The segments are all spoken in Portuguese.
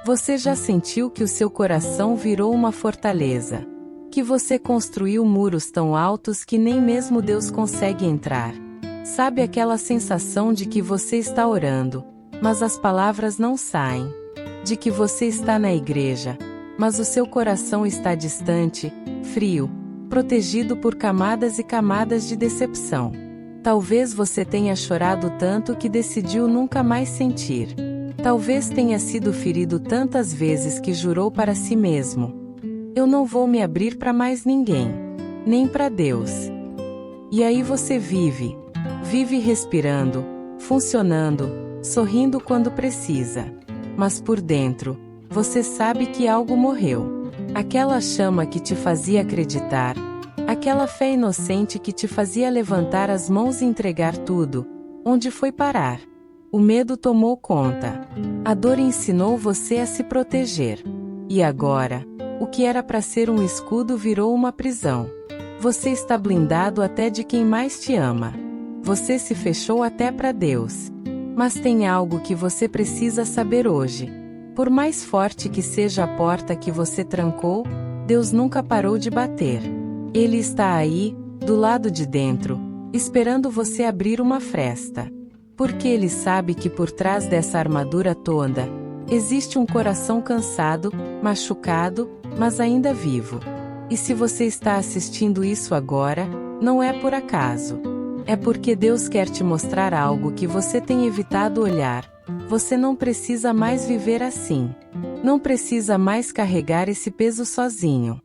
Você já sentiu que o seu coração virou uma fortaleza? Que você construiu muros tão altos que nem mesmo Deus consegue entrar? Sabe aquela sensação de que você está orando, mas as palavras não saem? De que você está na igreja, mas o seu coração está distante, frio, protegido por camadas e camadas de decepção? Talvez você tenha chorado tanto que decidiu nunca mais sentir. Talvez tenha sido ferido tantas vezes que jurou para si mesmo: eu não vou me abrir para mais ninguém, nem para Deus. E aí você vive respirando, funcionando, sorrindo quando precisa. Mas por dentro, você sabe que algo morreu. Aquela chama que te fazia acreditar, aquela fé inocente que te fazia levantar as mãos e entregar tudo, onde foi parar? O medo tomou conta. A dor ensinou você a se proteger. E agora, o que era para ser um escudo virou uma prisão. Você está blindado até de quem mais te ama. Você se fechou até para Deus. Mas tem algo que você precisa saber hoje. Por mais forte que seja a porta que você trancou, Deus nunca parou de bater. Ele está aí, do lado de dentro, esperando você abrir uma fresta. Porque Ele sabe que por trás dessa armadura toda, existe um coração cansado, machucado, mas ainda vivo. E se você está assistindo isso agora, não é por acaso. É porque Deus quer te mostrar algo que você tem evitado olhar. Você não precisa mais viver assim. Não precisa mais carregar esse peso sozinho.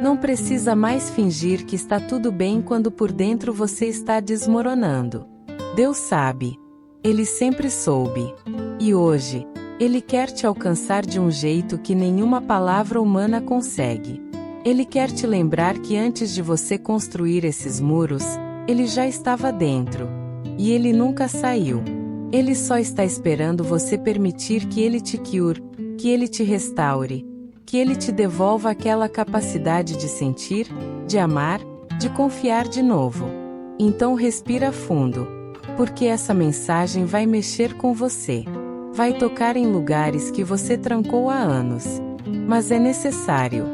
Não precisa mais fingir que está tudo bem quando por dentro você está desmoronando. Deus sabe. Ele sempre soube. E hoje, Ele quer te alcançar de um jeito que nenhuma palavra humana consegue. Ele quer te lembrar que antes de você construir esses muros, Ele já estava dentro. E Ele nunca saiu. Ele só está esperando você permitir que Ele te cure, que Ele te restaure, que Ele te devolva aquela capacidade de sentir, de amar, de confiar de novo. Então respira fundo, porque essa mensagem vai mexer com você. Vai tocar em lugares que você trancou há anos. Mas é necessário.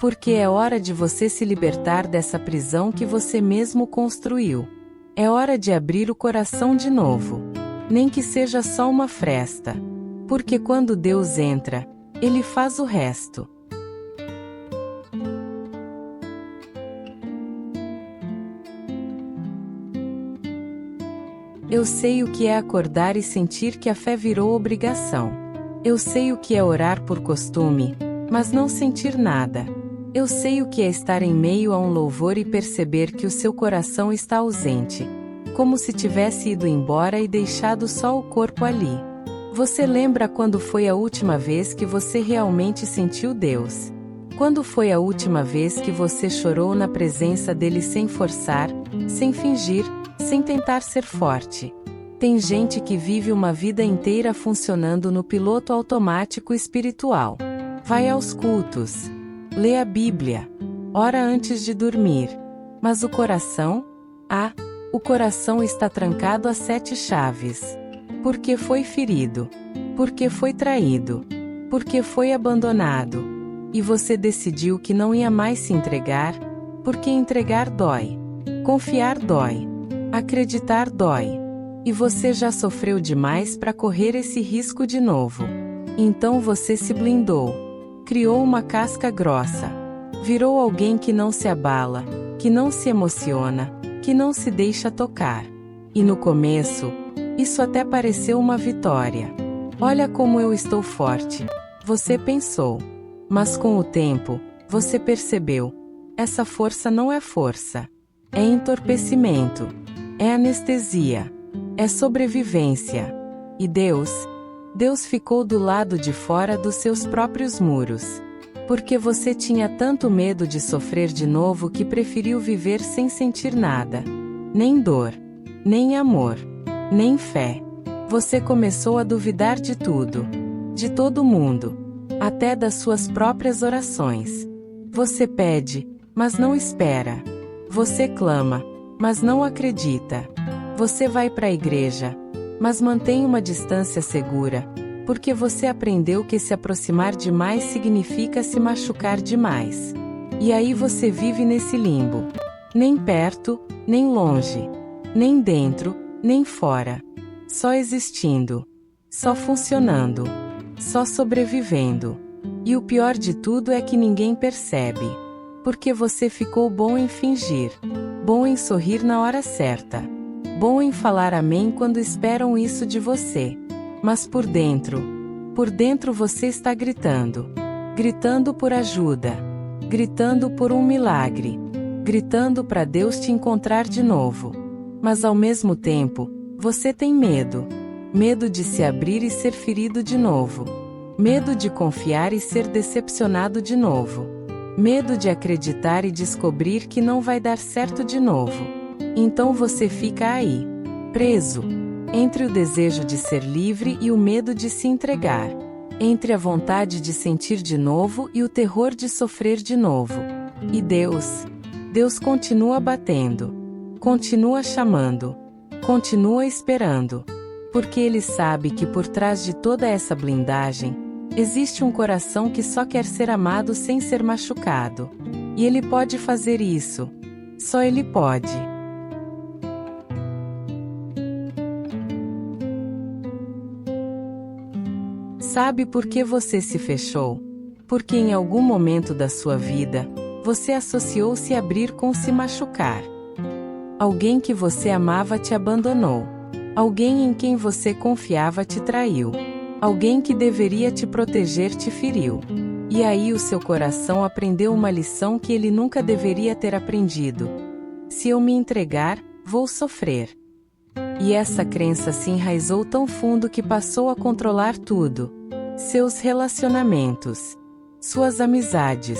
Porque é hora de você se libertar dessa prisão que você mesmo construiu. É hora de abrir o coração de novo. Nem que seja só uma fresta. Porque quando Deus entra, Ele faz o resto. Eu sei o que é acordar e sentir que a fé virou obrigação. Eu sei o que é orar por costume, mas não sentir nada. Eu sei o que é estar em meio a um louvor e perceber que o seu coração está ausente, como se tivesse ido embora e deixado só o corpo ali. Você lembra quando foi a última vez que você realmente sentiu Deus? Quando foi a última vez que você chorou na presença dele sem forçar, sem fingir, sem tentar ser forte? Tem gente que vive uma vida inteira funcionando no piloto automático espiritual. Vai aos cultos. Lê a Bíblia. Ora antes de dormir. Mas o coração? O coração está trancado a 7 chaves. Porque foi ferido. Porque foi traído. Porque foi abandonado. E você decidiu que não ia mais se entregar, porque entregar dói. Confiar dói. Acreditar dói. E você já sofreu demais para correr esse risco de novo. Então você se blindou. Criou uma casca grossa. Virou alguém que não se abala, que não se emociona, que não se deixa tocar. E no começo, isso até pareceu uma vitória. Olha como eu estou forte. Você pensou. Mas com o tempo, você percebeu. Essa força não é força. É entorpecimento. É anestesia. É sobrevivência. E Deus ficou do lado de fora dos seus próprios muros. Porque você tinha tanto medo de sofrer de novo que preferiu viver sem sentir nada. Nem dor. Nem amor. Nem fé. Você começou a duvidar de tudo. De todo mundo. Até das suas próprias orações. Você pede, mas não espera. Você clama, mas não acredita. Você vai para a igreja, mas mantém uma distância segura, Porque você aprendeu que se aproximar demais significa se machucar demais. E aí você vive nesse limbo. Nem perto, nem longe. Nem dentro, nem fora. Só existindo. Só funcionando. Só sobrevivendo. E o pior de tudo é que ninguém percebe. Porque você ficou bom em fingir. Bom em sorrir na hora certa. Bom em falar amém quando esperam isso de você. Mas por dentro você está gritando. Gritando por ajuda. Gritando por um milagre. Gritando para Deus te encontrar de novo. Mas ao mesmo tempo, você tem medo. Medo de se abrir e ser ferido de novo. Medo de confiar e ser decepcionado de novo. Medo de acreditar e descobrir que não vai dar certo de novo. Então você fica aí, preso, entre o desejo de ser livre e o medo de se entregar. Entre a vontade de sentir de novo e o terror de sofrer de novo. E Deus continua batendo. Continua chamando. Continua esperando. Porque Ele sabe que por trás de toda essa blindagem, existe um coração que só quer ser amado sem ser machucado. E Ele pode fazer isso. Só Ele pode. Sabe por que você se fechou? Porque em algum momento da sua vida, você associou se abrir com se machucar. Alguém que você amava te abandonou. Alguém em quem você confiava te traiu. Alguém que deveria te proteger te feriu. E aí o seu coração aprendeu uma lição que ele nunca deveria ter aprendido. Se eu me entregar, vou sofrer. E essa crença se enraizou tão fundo que passou a controlar tudo. Seus relacionamentos. Suas amizades.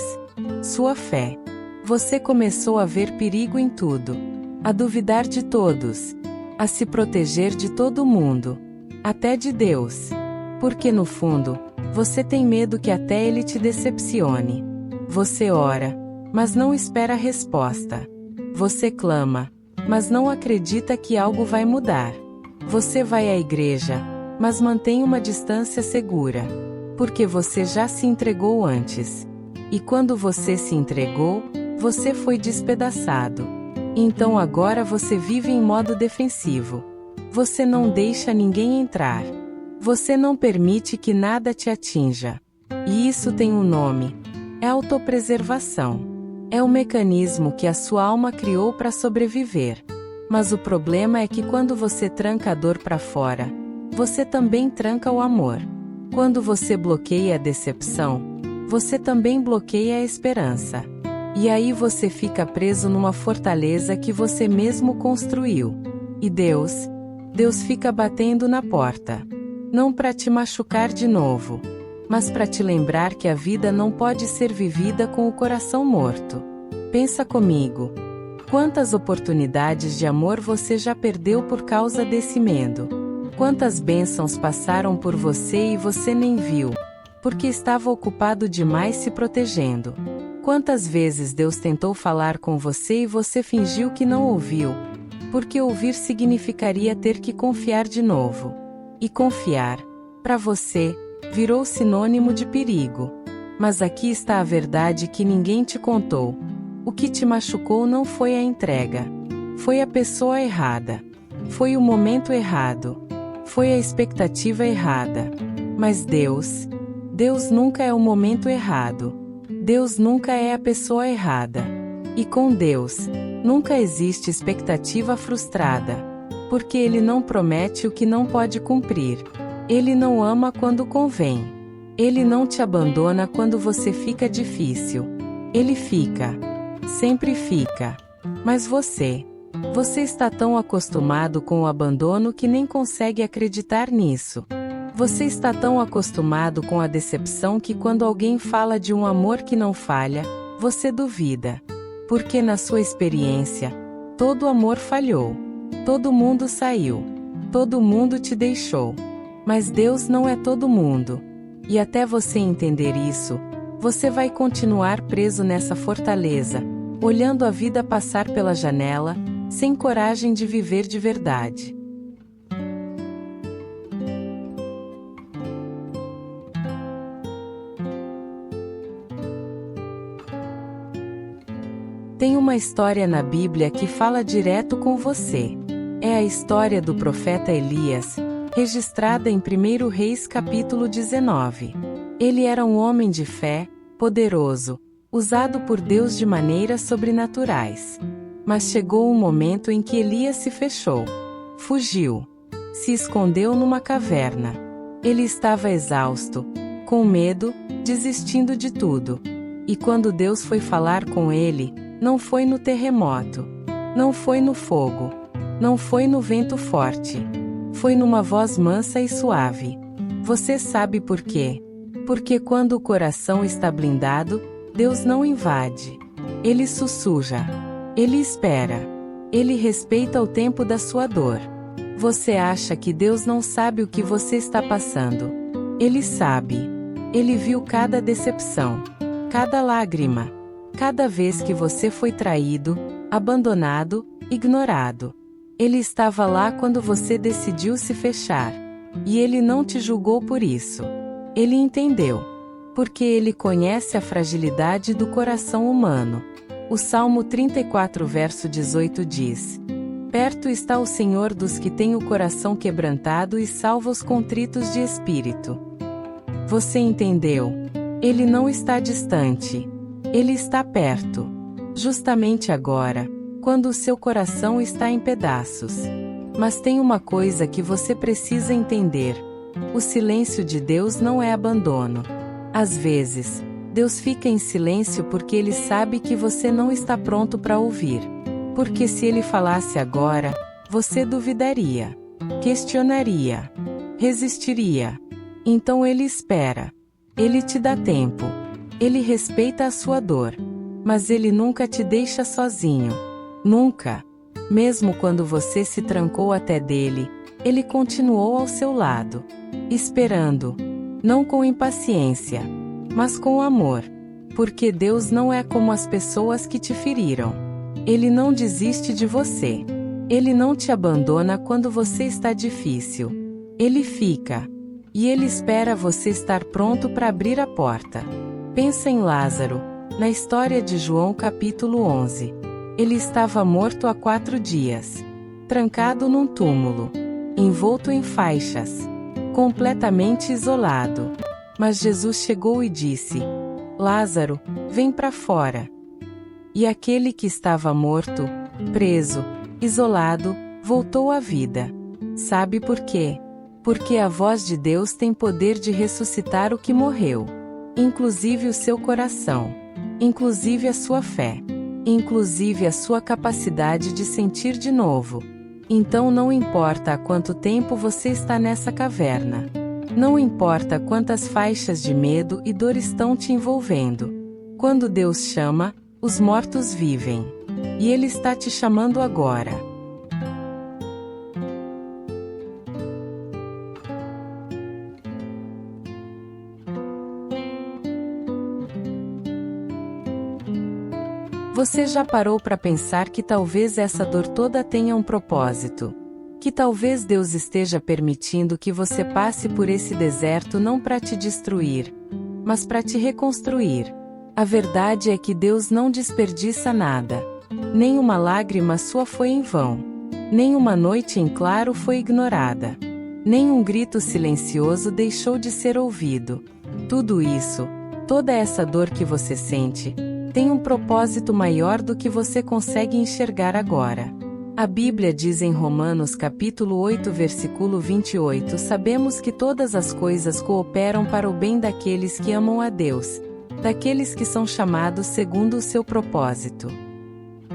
Sua fé. Você começou a ver perigo em tudo. A duvidar de todos. A se proteger de todo mundo. Até de Deus. Porque no fundo, você tem medo que até Ele te decepcione. Você ora, mas não espera a resposta. Você clama, mas não acredita que algo vai mudar. Você vai à igreja, mas mantém uma distância segura. Porque você já se entregou antes. E quando você se entregou, você foi despedaçado. Então agora você vive em modo defensivo. Você não deixa ninguém entrar. Você não permite que nada te atinja. E isso tem um nome. É autopreservação. É o mecanismo que a sua alma criou para sobreviver. Mas o problema é que quando você tranca a dor para fora, você também tranca o amor. Quando você bloqueia a decepção, você também bloqueia a esperança. E aí você fica preso numa fortaleza que você mesmo construiu. E Deus fica batendo na porta. Não para te machucar de novo, mas para te lembrar que a vida não pode ser vivida com o coração morto. Pensa comigo. Quantas oportunidades de amor você já perdeu por causa desse medo? Quantas bênçãos passaram por você e você nem viu, porque estava ocupado demais se protegendo? Quantas vezes Deus tentou falar com você e você fingiu que não ouviu, porque ouvir significaria ter que confiar de novo. E confiar, para você, virou sinônimo de perigo. Mas aqui está a verdade que ninguém te contou. O que te machucou não foi a entrega. Foi a pessoa errada. Foi o momento errado. Foi a expectativa errada. Mas Deus nunca é o momento errado. Deus nunca é a pessoa errada. E com Deus, nunca existe expectativa frustrada. Porque Ele não promete o que não pode cumprir. Ele não ama quando convém. Ele não te abandona quando você fica difícil. Ele fica. Sempre fica. Mas você está tão acostumado com o abandono que nem consegue acreditar nisso. Você está tão acostumado com a decepção que quando alguém fala de um amor que não falha, você duvida. Porque na sua experiência, todo amor falhou. Todo mundo saiu. Todo mundo te deixou. Mas Deus não é todo mundo. E até você entender isso, você vai continuar preso nessa fortaleza, olhando a vida passar pela janela, sem coragem de viver de verdade. Tem uma história na Bíblia que fala direto com você. É a história do profeta Elias, registrada em 1 Reis capítulo 19. Ele era um homem de fé, poderoso, usado por Deus de maneiras sobrenaturais. Mas chegou um momento em que Elias se fechou. Fugiu. Se escondeu numa caverna. Ele estava exausto, com medo, desistindo de tudo. E quando Deus foi falar com ele, não foi no terremoto, não foi no fogo, não foi no vento forte. Foi numa voz mansa e suave. Você sabe por quê? Porque quando o coração está blindado, Deus não invade. Ele sussurra. Ele espera. Ele respeita o tempo da sua dor. Você acha que Deus não sabe o que você está passando? Ele sabe. Ele viu cada decepção, cada lágrima, cada vez que você foi traído, abandonado, ignorado. Ele estava lá quando você decidiu se fechar. E ele não te julgou por isso. Ele entendeu. Porque ele conhece a fragilidade do coração humano. O Salmo 34 verso 18 diz: Perto está o Senhor dos que têm o coração quebrantado e salva os contritos de espírito. Você entendeu? Ele não está distante. Ele está perto. Justamente agora, quando o seu coração está em pedaços. Mas tem uma coisa que você precisa entender. O silêncio de Deus não é abandono. Às vezes, Deus fica em silêncio porque Ele sabe que você não está pronto para ouvir. Porque se Ele falasse agora, você duvidaria, questionaria, resistiria. Então Ele espera. Ele te dá tempo. Ele respeita a sua dor. Mas Ele nunca te deixa sozinho. Nunca. Mesmo quando você se trancou até dele, Ele continuou ao seu lado. Esperando. Não com impaciência, mas com amor. Porque Deus não é como as pessoas que te feriram. Ele não desiste de você. Ele não te abandona quando você está difícil. Ele fica. E Ele espera você estar pronto para abrir a porta. Pensa em Lázaro, na história de João capítulo 11. Ele estava morto há 4 dias. Trancado num túmulo. Envolto em faixas. Completamente isolado. Mas Jesus chegou e disse: Lázaro, vem para fora. E aquele que estava morto, preso, isolado, voltou à vida. Sabe por quê? Porque a voz de Deus tem poder de ressuscitar o que morreu. Inclusive o seu coração. Inclusive a sua fé. Inclusive a sua capacidade de sentir de novo. Então não importa há quanto tempo você está nessa caverna. Não importa quantas faixas de medo e dor estão te envolvendo. Quando Deus chama, os mortos vivem. E Ele está te chamando agora. Você já parou para pensar que talvez essa dor toda tenha um propósito? Que talvez Deus esteja permitindo que você passe por esse deserto não para te destruir, mas para te reconstruir. A verdade é que Deus não desperdiça nada. Nenhuma lágrima sua foi em vão. Nenhuma noite em claro foi ignorada. Nenhum grito silencioso deixou de ser ouvido. Tudo isso, toda essa dor que você sente, tem um propósito maior do que você consegue enxergar agora. A Bíblia diz em Romanos capítulo 8 versículo 28: Sabemos que todas as coisas cooperam para o bem daqueles que amam a Deus, daqueles que são chamados segundo o seu propósito.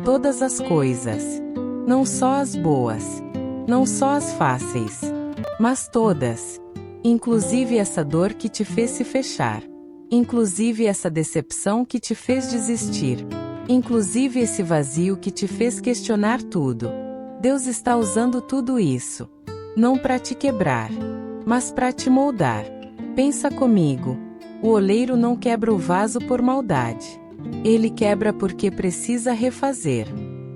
Todas as coisas. Não só as boas. Não só as fáceis. Mas todas. Inclusive essa dor que te fez se fechar. Inclusive essa decepção que te fez desistir. Inclusive esse vazio que te fez questionar tudo. Deus está usando tudo isso. Não para te quebrar, mas para te moldar. Pensa comigo. O oleiro não quebra o vaso por maldade. Ele quebra porque precisa refazer.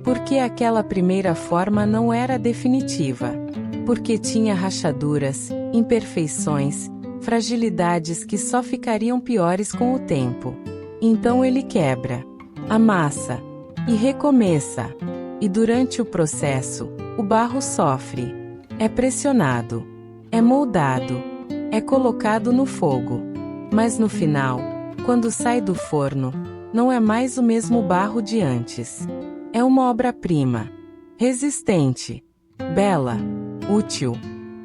Porque aquela primeira forma não era definitiva. Porque tinha rachaduras, imperfeições, fragilidades que só ficariam piores com o tempo. Então ele quebra, amassa, E recomeça. E durante o processo, o barro sofre. É pressionado. É moldado. É colocado no fogo. Mas no final, quando sai do forno, não é mais o mesmo barro de antes. É uma obra-prima. Resistente. Bela. Útil.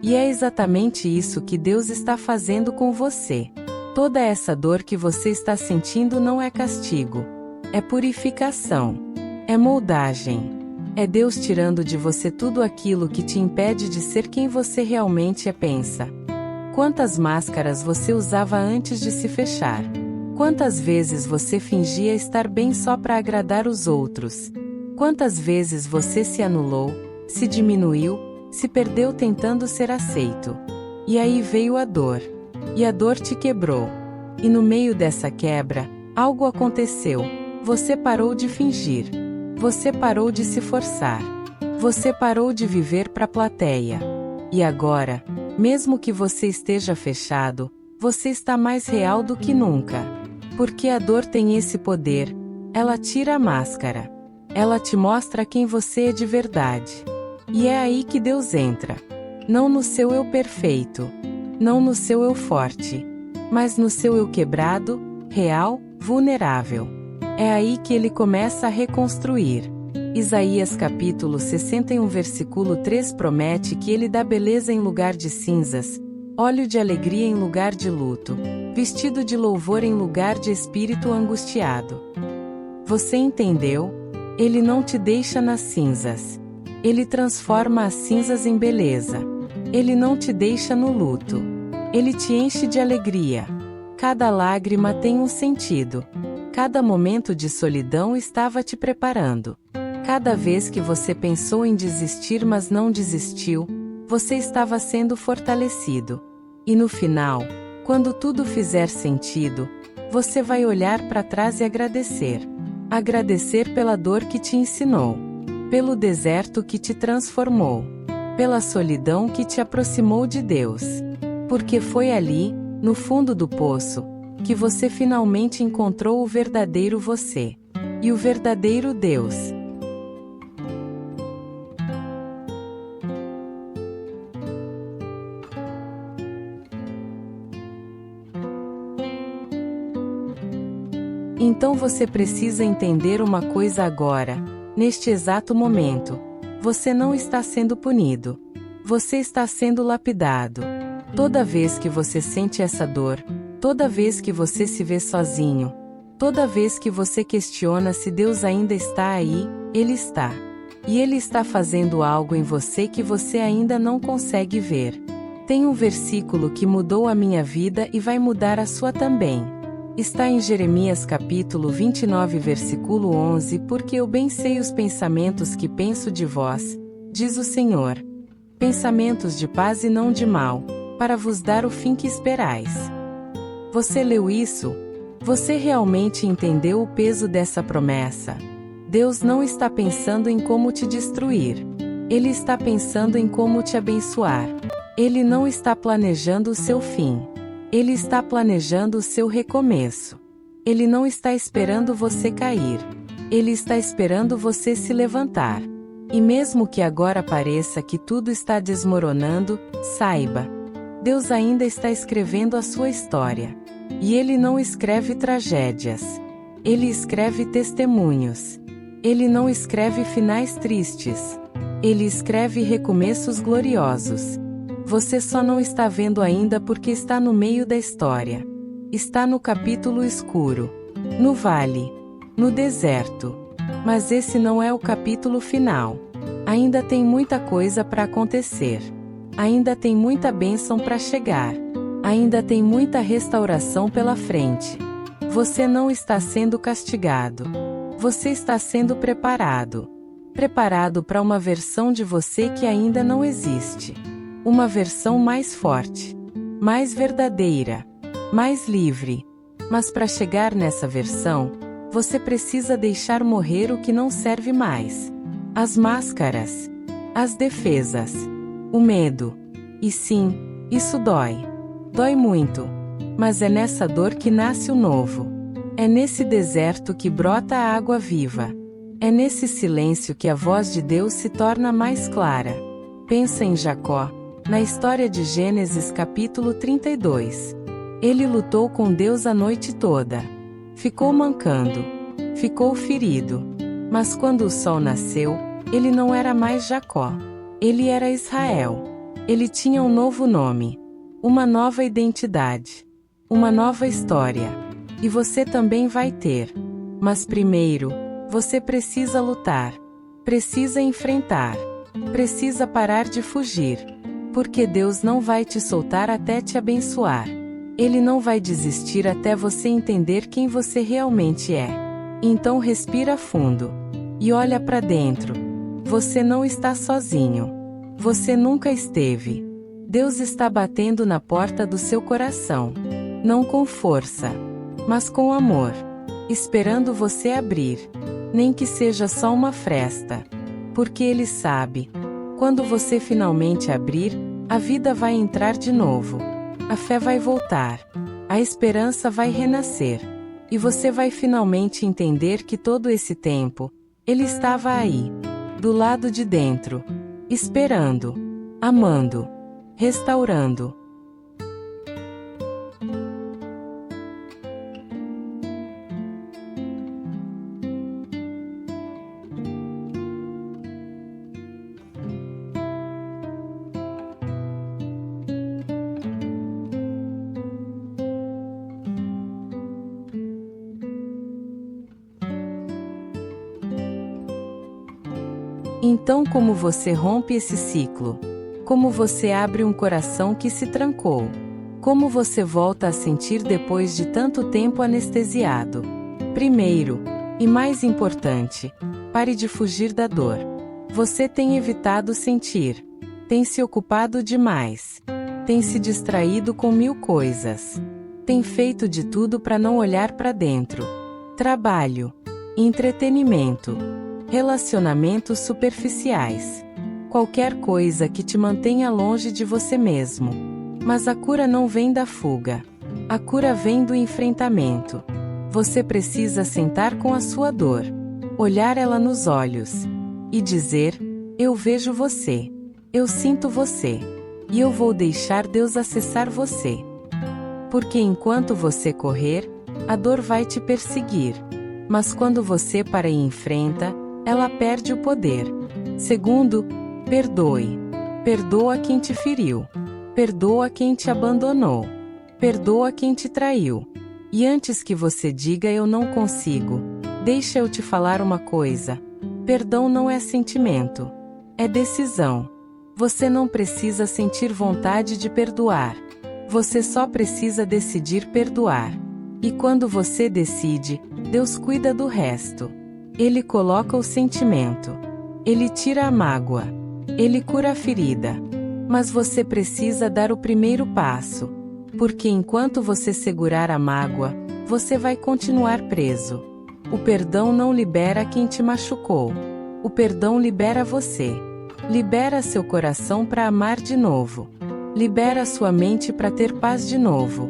E é exatamente isso que Deus está fazendo com você. Toda essa dor que você está sentindo não é castigo. É purificação. É moldagem. É Deus tirando de você tudo aquilo que te impede de ser quem você realmente é. Pensa. Quantas máscaras você usava antes de se fechar? Quantas vezes você fingia estar bem só para agradar os outros? Quantas vezes você se anulou, se diminuiu, se perdeu tentando ser aceito? E aí veio a dor. E a dor te quebrou. E no meio dessa quebra, algo aconteceu. Você parou de fingir. Você parou de se forçar. Você parou de viver para a plateia. E agora, mesmo que você esteja fechado, você está mais real do que nunca. Porque a dor tem esse poder. Ela tira a máscara. Ela te mostra quem você é de verdade. E é aí que Deus entra. Não no seu eu perfeito. Não no seu eu forte. Mas no seu eu quebrado, real, vulnerável. É aí que ele começa a reconstruir. Isaías capítulo 61 versículo 3 promete que ele dá beleza em lugar de cinzas, óleo de alegria em lugar de luto, vestido de louvor em lugar de espírito angustiado. Você entendeu? Ele não te deixa nas cinzas. Ele transforma as cinzas em beleza. Ele não te deixa no luto. Ele te enche de alegria. Cada lágrima tem um sentido. Cada momento de solidão estava te preparando. Cada vez que você pensou em desistir mas não desistiu, você estava sendo fortalecido. E no final, quando tudo fizer sentido, você vai olhar para trás e agradecer. Agradecer pela dor que te ensinou. Pelo deserto que te transformou. Pela solidão que te aproximou de Deus. Porque foi ali, no fundo do poço, que você finalmente encontrou o verdadeiro você. E o verdadeiro Deus. Então você precisa entender uma coisa agora, neste exato momento. Você não está sendo punido. Você está sendo lapidado. Toda vez que você sente essa dor, toda vez que você se vê sozinho, toda vez que você questiona se Deus ainda está aí, Ele está. E Ele está fazendo algo em você que você ainda não consegue ver. Tem um versículo que mudou a minha vida e vai mudar a sua também. Está em Jeremias capítulo 29 versículo 11, porque eu bem sei os pensamentos que penso de vós, diz o Senhor. Pensamentos de paz e não de mal, para vos dar o fim que esperais. Você leu isso? Você realmente entendeu o peso dessa promessa? Deus não está pensando em como te destruir. Ele está pensando em como te abençoar. Ele não está planejando o seu fim. Ele está planejando o seu recomeço. Ele não está esperando você cair. Ele está esperando você se levantar. E mesmo que agora pareça que tudo está desmoronando, saiba, Deus ainda está escrevendo a sua história. E Ele não escreve tragédias. Ele escreve testemunhos. Ele não escreve finais tristes. Ele escreve recomeços gloriosos. Você só não está vendo ainda porque está no meio da história. Está no capítulo escuro. No vale. No deserto. Mas esse não é o capítulo final. Ainda tem muita coisa para acontecer. Ainda tem muita bênção para chegar. Ainda tem muita restauração pela frente. Você não está sendo castigado. Você está sendo preparado. Preparado para uma versão de você que ainda não existe. Uma versão mais forte. Mais verdadeira. Mais livre. Mas para chegar nessa versão, você precisa deixar morrer o que não serve mais. As máscaras. As defesas. O medo. E sim, isso dói. Dói muito. Mas é nessa dor que nasce o novo. É nesse deserto que brota a água viva. É nesse silêncio que a voz de Deus se torna mais clara. Pensa em Jacó, na história de Gênesis capítulo 32. Ele lutou com Deus a noite toda. Ficou mancando. Ficou ferido. Mas quando o sol nasceu, ele não era mais Jacó. Ele era Israel. Ele tinha um novo nome. Uma nova identidade. Uma nova história. E você também vai ter. Mas primeiro, você precisa lutar. Precisa enfrentar. Precisa parar de fugir. Porque Deus não vai te soltar até te abençoar. Ele não vai desistir até você entender quem você realmente é. Então respira fundo. E olha para dentro. Você não está sozinho. Você nunca esteve. Deus está batendo na porta do seu coração. Não com força, mas com amor. Esperando você abrir. Nem que seja só uma fresta. Porque Ele sabe. Quando você finalmente abrir, a vida vai entrar de novo. A fé vai voltar. A esperança vai renascer. E você vai finalmente entender que todo esse tempo, Ele estava aí. Do lado de dentro. Esperando. Amando. Restaurando. Então, como você rompe esse ciclo? Como você abre um coração que se trancou? Como você volta a sentir depois de tanto tempo anestesiado? Primeiro, e mais importante, pare de fugir da dor. Você tem evitado sentir. Tem se ocupado demais. Tem se distraído com 1000 coisas. Tem feito de tudo para não olhar para dentro. Trabalho, entretenimento, relacionamentos superficiais. Qualquer coisa que te mantenha longe de você mesmo. Mas a cura não vem da fuga. A cura vem do enfrentamento. Você precisa sentar com a sua dor. Olhar ela nos olhos. E dizer: eu vejo você. Eu sinto você. E eu vou deixar Deus acessar você. Porque enquanto você correr, a dor vai te perseguir. Mas quando você para e enfrenta, ela perde o poder. Segundo, perdoe. Perdoa quem te feriu. Perdoa quem te abandonou. Perdoa quem te traiu. E antes que você diga eu não consigo, deixa eu te falar uma coisa. Perdão não é sentimento. É decisão. Você não precisa sentir vontade de perdoar. Você só precisa decidir perdoar. E quando você decide, Deus cuida do resto. Ele coloca o sentimento. Ele tira a mágoa. Ele cura a ferida. Mas você precisa dar o primeiro passo. Porque enquanto você segurar a mágoa, você vai continuar preso. O perdão não libera quem te machucou. O perdão libera você. Libera seu coração para amar de novo. Libera sua mente para ter paz de novo.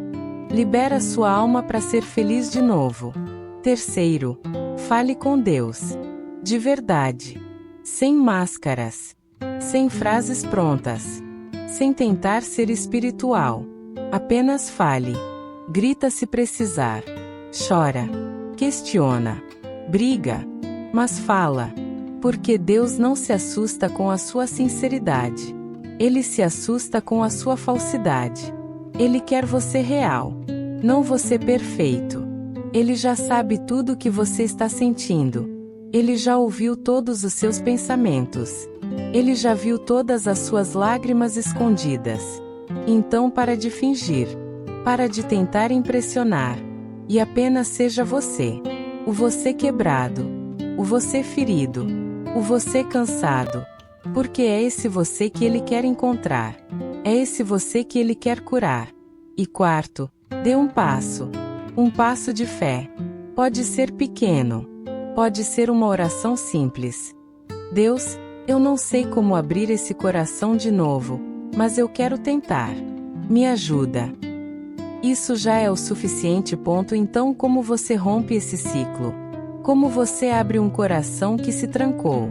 Libera sua alma para ser feliz de novo. Terceiro, fale com Deus. De verdade. Sem máscaras. Sem frases prontas. Sem tentar ser espiritual. Apenas fale. Grita se precisar. Chora. Questiona. Briga. Mas fala. Porque Deus não se assusta com a sua sinceridade. Ele se assusta com a sua falsidade. Ele quer você real. Não você perfeito. Ele já sabe tudo o que você está sentindo. Ele já ouviu todos os seus pensamentos. Ele já viu todas as suas lágrimas escondidas. Então para de fingir. Para de tentar impressionar. E apenas seja você. O você quebrado. O você ferido. O você cansado. Porque é esse você que Ele quer encontrar. É esse você que Ele quer curar. E quarto, dê um passo. Um passo de fé. Pode ser pequeno. Pode ser uma oração simples. Deus, eu não sei como abrir esse coração de novo, mas eu quero tentar. Me ajuda. Isso já é o suficiente. Então, como você rompe esse ciclo? Como você abre um coração que se trancou.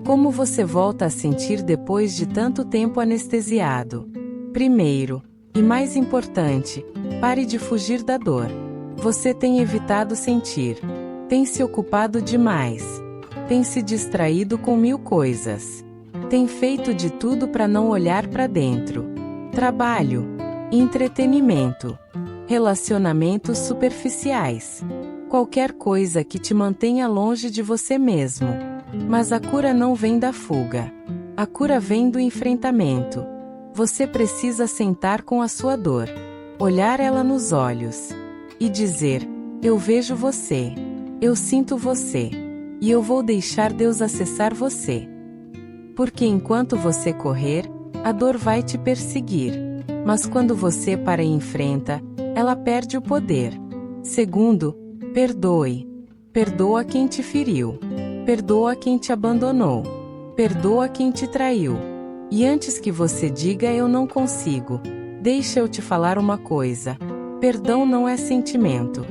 Como você volta a sentir depois de tanto tempo anestesiado. Primeiro, e mais importante, pare de fugir da dor. Você tem evitado sentir. Tem se ocupado demais. Tem se distraído com 1000 coisas. Tem feito de tudo para não olhar para dentro. Trabalho, entretenimento, relacionamentos superficiais. Qualquer coisa que te mantenha longe de você mesmo. Mas a cura não vem da fuga. A cura vem do enfrentamento. Você precisa sentar com a sua dor, olhar ela nos olhos e dizer: eu vejo você, eu sinto você, e eu vou deixar Deus acessar você. Porque enquanto você correr, a dor vai te perseguir. Mas quando você para e enfrenta, ela perde o poder. Segundo, perdoe. Perdoa quem te feriu. Perdoa quem te abandonou. Perdoa quem te traiu. E antes que você diga eu não consigo, deixa eu te falar uma coisa. Perdão não é sentimento.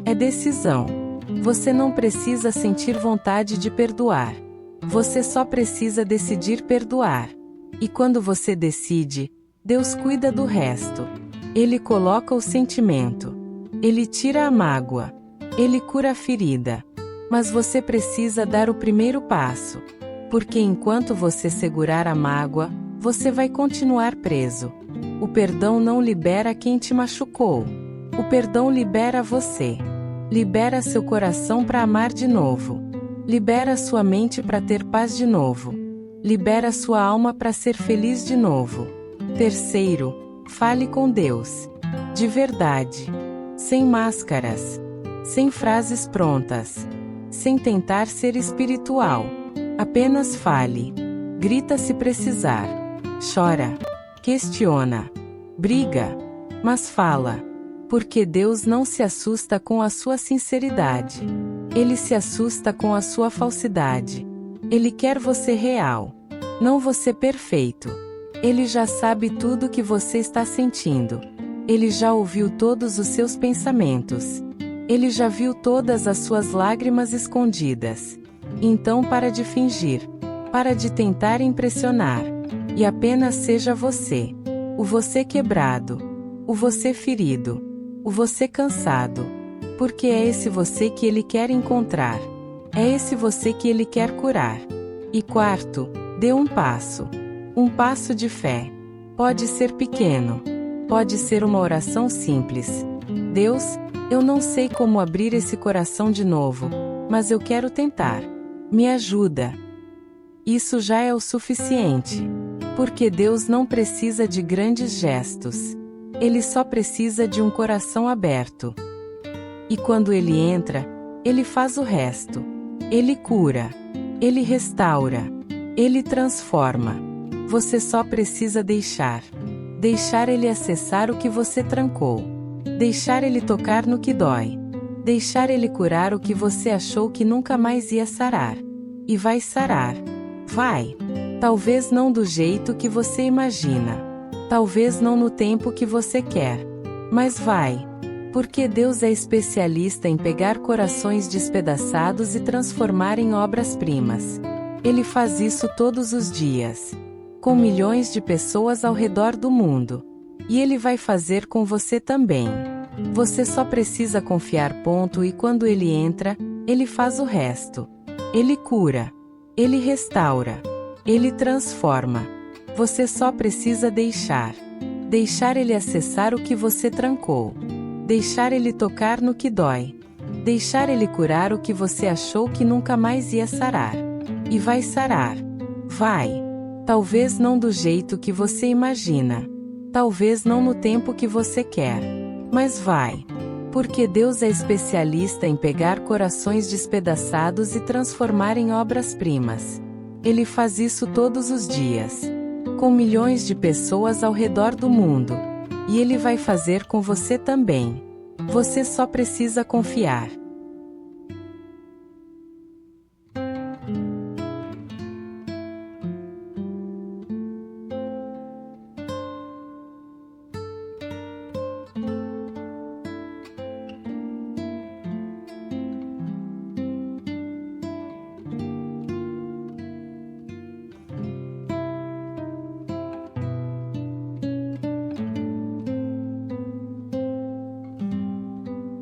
É decisão. Você não precisa sentir vontade de perdoar. Você só precisa decidir perdoar. E quando você decide, Deus cuida do resto. Ele coloca o sentimento. Ele tira a mágoa. Ele cura a ferida. Mas você precisa dar o primeiro passo. Porque enquanto você segurar a mágoa, você vai continuar preso. O perdão não libera quem te machucou. O perdão libera você. Libera seu coração para amar de novo. Libera sua mente para ter paz de novo. Libera sua alma para ser feliz de novo. Terceiro, fale com Deus. De verdade. Sem máscaras. Sem frases prontas. Sem tentar ser espiritual. Apenas fale. Grita se precisar. Chora. Questiona. Briga. Mas fala. Porque Deus não se assusta com a sua sinceridade. Ele se assusta com a sua falsidade. Ele quer você real. Não você perfeito. Ele já sabe tudo o que você está sentindo. Ele já ouviu todos os seus pensamentos. Ele já viu todas as suas lágrimas escondidas. Então para de fingir. Para de tentar impressionar. E apenas seja você. O você quebrado. O você ferido. O você cansado. Porque é esse você que ele quer encontrar. É esse você que ele quer curar. E quarto, dê um passo. Um passo de fé. Pode ser pequeno. Pode ser uma oração simples. Deus, eu não sei como abrir esse coração de novo, mas eu quero tentar. Me ajuda. Isso já é o suficiente. Porque Deus não precisa de grandes gestos. Ele só precisa de um coração aberto. E quando ele entra, ele faz o resto. Ele cura. Ele restaura. Ele transforma. Você só precisa deixar. Deixar ele acessar o que você trancou. Deixar ele tocar no que dói. Deixar ele curar o que você achou que nunca mais ia sarar. E vai sarar. Vai. Talvez não do jeito que você imagina. Talvez não no tempo que você quer. Mas vai. Porque Deus é especialista em pegar corações despedaçados e transformar em obras-primas. Ele faz isso todos os dias. Com milhões de pessoas ao redor do mundo. E ele vai fazer com você também. Você só precisa confiar. E quando ele entra, ele faz o resto. Ele cura. Ele restaura. Ele transforma. Você só precisa deixar. Deixar ele acessar o que você trancou. Deixar ele tocar no que dói. Deixar ele curar o que você achou que nunca mais ia sarar. E vai sarar. Vai. Talvez não do jeito que você imagina. Talvez não no tempo que você quer. Mas vai. Porque Deus é especialista em pegar corações despedaçados e transformar em obras-primas. Ele faz isso todos os dias. Com milhões de pessoas ao redor do mundo. E ele vai fazer com você também. Você só precisa confiar.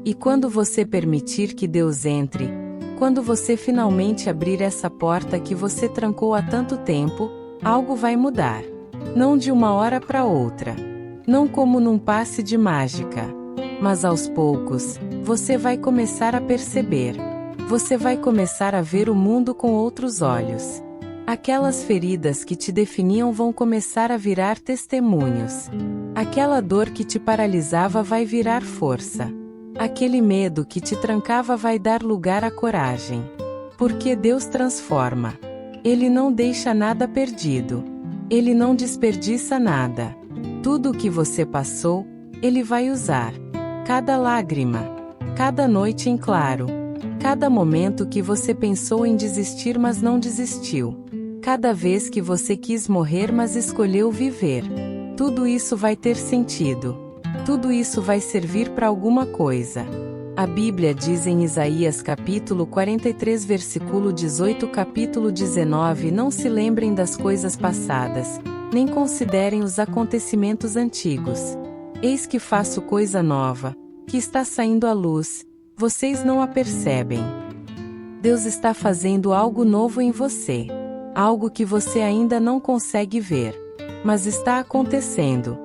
E quando você permitir que Deus entre, quando você finalmente abrir essa porta que você trancou há tanto tempo, algo vai mudar. Não de uma hora para outra. Não como num passe de mágica. Mas aos poucos, você vai começar a perceber. Você vai começar a ver o mundo com outros olhos. Aquelas feridas que te definiam vão começar a virar testemunhos. Aquela dor que te paralisava vai virar força. Aquele medo que te trancava vai dar lugar à coragem. Porque Deus transforma. Ele não deixa nada perdido. Ele não desperdiça nada. Tudo o que você passou, Ele vai usar. Cada lágrima. Cada noite em claro. Cada momento que você pensou em desistir mas não desistiu. Cada vez que você quis morrer mas escolheu viver. Tudo isso vai ter sentido. Tudo isso vai servir para alguma coisa. A Bíblia diz em Isaías capítulo 43 versículo 18 capítulo 19: Não se lembrem das coisas passadas, nem considerem os acontecimentos antigos. Eis que faço coisa nova, que está saindo à luz, vocês não a percebem. Deus está fazendo algo novo em você. Algo que você ainda não consegue ver. Mas está acontecendo.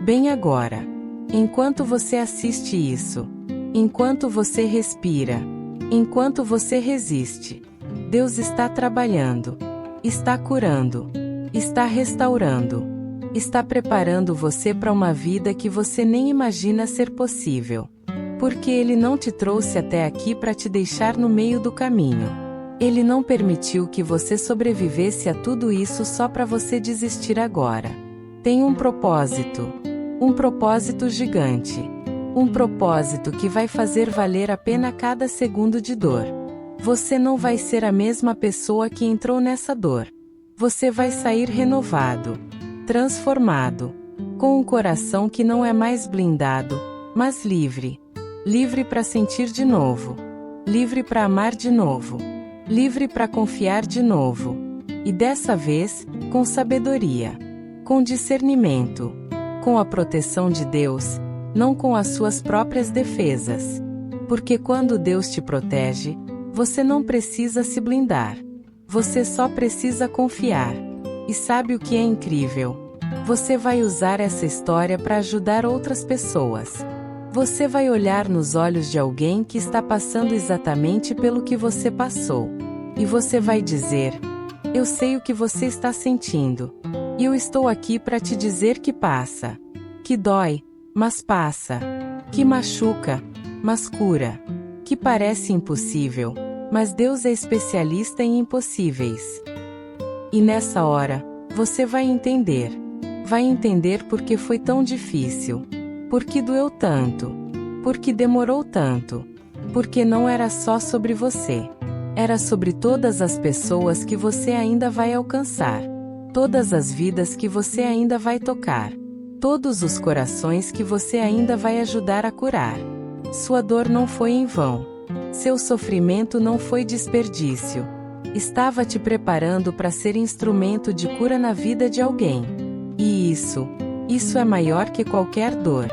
Bem agora. Enquanto você assiste isso. Enquanto você respira. Enquanto você resiste. Deus está trabalhando. Está curando. Está restaurando. Está preparando você para uma vida que você nem imagina ser possível. Porque Ele não te trouxe até aqui para te deixar no meio do caminho. Ele não permitiu que você sobrevivesse a tudo isso só para você desistir agora. Tem um propósito. Um propósito gigante. Um propósito que vai fazer valer a pena cada segundo de dor. Você não vai ser a mesma pessoa que entrou nessa dor. Você vai sair renovado. Transformado. Com um coração que não é mais blindado, mas livre. Livre para sentir de novo. Livre para amar de novo. Livre para confiar de novo. E dessa vez, com sabedoria. Com discernimento. Com a proteção de Deus, não com as suas próprias defesas. Porque quando Deus te protege, você não precisa se blindar. Você só precisa confiar. E sabe o que é incrível? Você vai usar essa história para ajudar outras pessoas. Você vai olhar nos olhos de alguém que está passando exatamente pelo que você passou. E você vai dizer: eu sei o que você está sentindo. E eu estou aqui para te dizer que passa. Que dói, mas passa. Que machuca, mas cura. Que parece impossível, mas Deus é especialista em impossíveis. E nessa hora, você vai entender. Vai entender por que foi tão difícil. Por que doeu tanto? Por que demorou tanto? Porque não era só sobre você. Era sobre todas as pessoas que você ainda vai alcançar. Todas as vidas que você ainda vai tocar. Todos os corações que você ainda vai ajudar a curar. Sua dor não foi em vão. Seu sofrimento não foi desperdício. Estava te preparando para ser instrumento de cura na vida de alguém. E isso é maior que qualquer dor.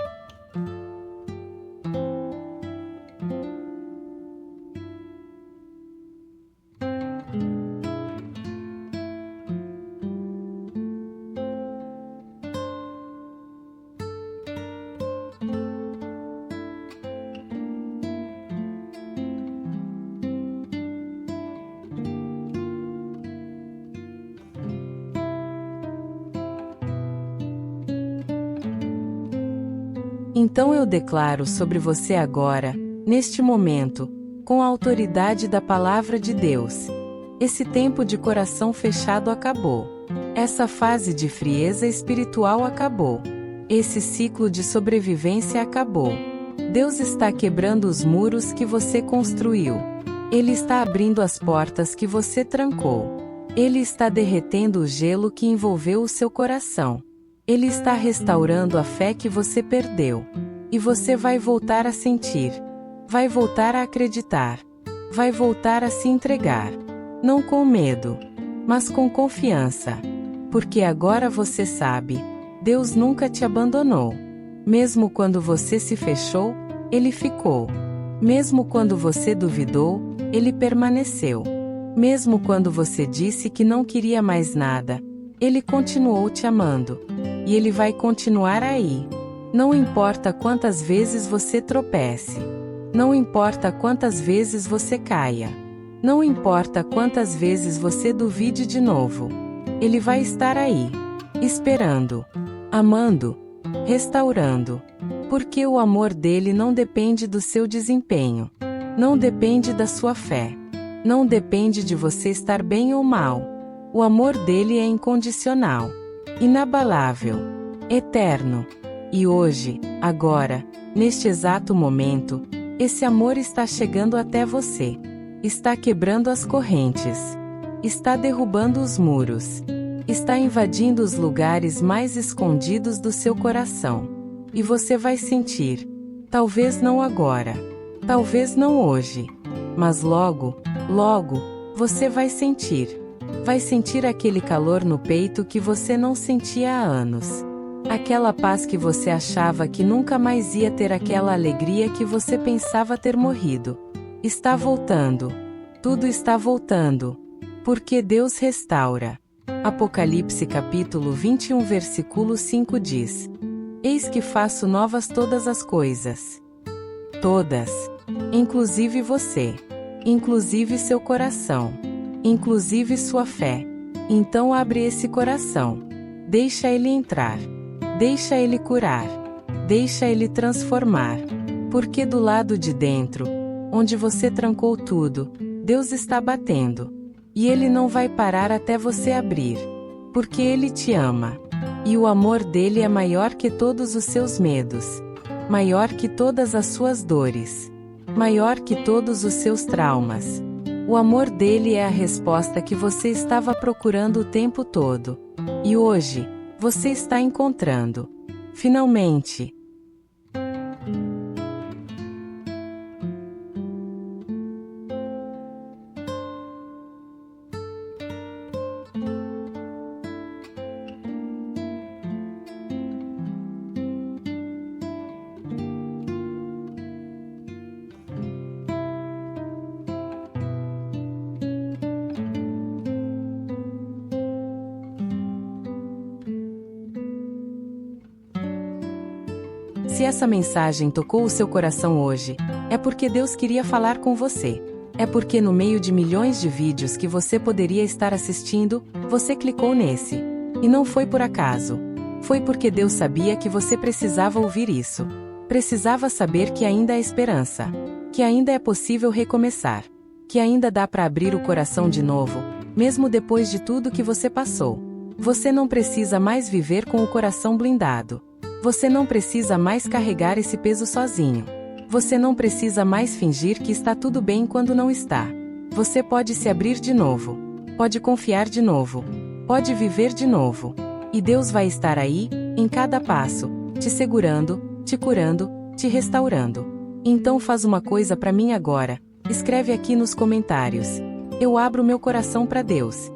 Então eu declaro sobre você agora, neste momento, com a autoridade da palavra de Deus. Esse tempo de coração fechado acabou. Essa fase de frieza espiritual acabou. Esse ciclo de sobrevivência acabou. Deus está quebrando os muros que você construiu. Ele está abrindo as portas que você trancou. Ele está derretendo o gelo que envolveu o seu coração. Ele está restaurando a fé que você perdeu. E você vai voltar a sentir. Vai voltar a acreditar. Vai voltar a se entregar. Não com medo, mas com confiança. Porque agora você sabe, Deus nunca te abandonou. Mesmo quando você se fechou, Ele ficou. Mesmo quando você duvidou, Ele permaneceu. Mesmo quando você disse que não queria mais nada, Ele continuou te amando. E Ele vai continuar aí. Não importa quantas vezes você tropece. Não importa quantas vezes você caia. Não importa quantas vezes você duvide de novo. Ele vai estar aí, esperando, amando, restaurando. Porque o amor dele não depende do seu desempenho. Não depende da sua fé. Não depende de você estar bem ou mal. O amor dele é incondicional, inabalável, eterno. E hoje, agora, neste exato momento, esse amor está chegando até você. Está quebrando as correntes. Está derrubando os muros. Está invadindo os lugares mais escondidos do seu coração. E você vai sentir. Talvez não agora. Talvez não hoje. Mas logo, logo, você vai sentir. Vai sentir aquele calor no peito que você não sentia há anos. Aquela paz que você achava que nunca mais ia ter, aquela alegria que você pensava ter morrido. Está voltando. Tudo está voltando. Porque Deus restaura. Apocalipse capítulo 21 versículo 5 diz: Eis que faço novas todas as coisas. Todas. Inclusive você. Inclusive seu coração. Inclusive sua fé. Então abre esse coração. Deixa ele entrar. Deixa ele curar. Deixa ele transformar. Porque do lado de dentro, onde você trancou tudo, Deus está batendo. E Ele não vai parar até você abrir. Porque Ele te ama. E o amor dele é maior que todos os seus medos. Maior que todas as suas dores. Maior que todos os seus traumas. O amor dele é a resposta que você estava procurando o tempo todo. E hoje, você está encontrando. Finalmente. Se essa mensagem tocou o seu coração hoje, é porque Deus queria falar com você. É porque no meio de milhões de vídeos que você poderia estar assistindo, você clicou nesse. E não foi por acaso. Foi porque Deus sabia que você precisava ouvir isso. Precisava saber que ainda há esperança. Que ainda é possível recomeçar. Que ainda dá para abrir o coração de novo, mesmo depois de tudo que você passou. Você não precisa mais viver com o coração blindado. Você não precisa mais carregar esse peso sozinho. Você não precisa mais fingir que está tudo bem quando não está. Você pode se abrir de novo. Pode confiar de novo. Pode viver de novo. E Deus vai estar aí, em cada passo, te segurando, te curando, te restaurando. Então faz uma coisa para mim agora. Escreve aqui nos comentários. Eu abro meu coração para Deus.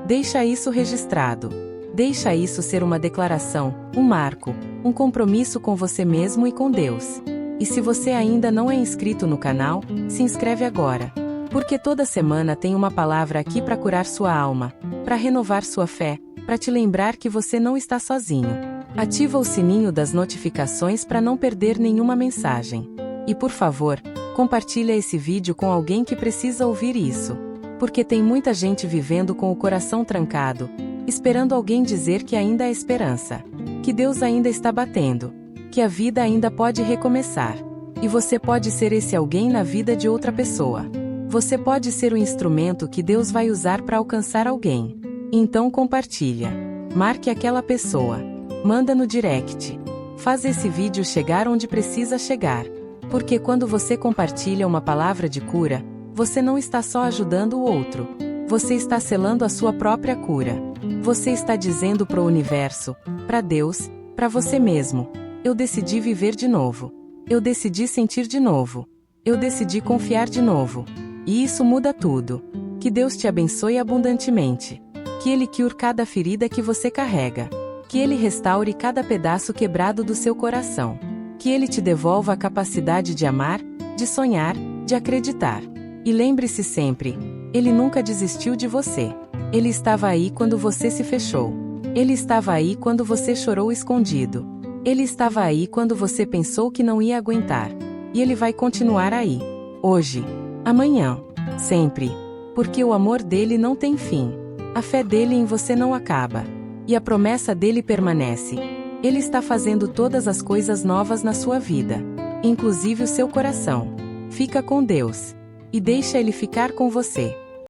Deixa isso registrado. Deixa isso ser uma declaração, um marco, um compromisso com você mesmo e com Deus. E se você ainda não é inscrito no canal, se inscreve agora. Porque toda semana tem uma palavra aqui para curar sua alma, para renovar sua fé, para te lembrar que você não está sozinho. Ativa o sininho das notificações para não perder nenhuma mensagem. E por favor, compartilha esse vídeo com alguém que precisa ouvir isso. Porque tem muita gente vivendo com o coração trancado, esperando alguém dizer que ainda há esperança. Que Deus ainda está batendo. Que a vida ainda pode recomeçar. E você pode ser esse alguém na vida de outra pessoa. Você pode ser o instrumento que Deus vai usar para alcançar alguém. Então compartilha. Marque aquela pessoa. Manda no direct. Faz esse vídeo chegar onde precisa chegar. Porque quando você compartilha uma palavra de cura, você não está só ajudando o outro. Você está selando a sua própria cura. Você está dizendo para o universo, para Deus, para você mesmo: eu decidi viver de novo. Eu decidi sentir de novo. Eu decidi confiar de novo. E isso muda tudo. Que Deus te abençoe abundantemente. Que Ele cure cada ferida que você carrega. Que Ele restaure cada pedaço quebrado do seu coração. Que Ele te devolva a capacidade de amar, de sonhar, de acreditar. E lembre-se sempre, Ele nunca desistiu de você. Ele estava aí quando você se fechou. Ele estava aí quando você chorou escondido. Ele estava aí quando você pensou que não ia aguentar. E Ele vai continuar aí. Hoje, amanhã, sempre. Porque o amor dele não tem fim. A fé dele em você não acaba. E a promessa dele permanece. Ele está fazendo todas as coisas novas na sua vida. Inclusive o seu coração. Fica com Deus. E deixa Ele ficar com você.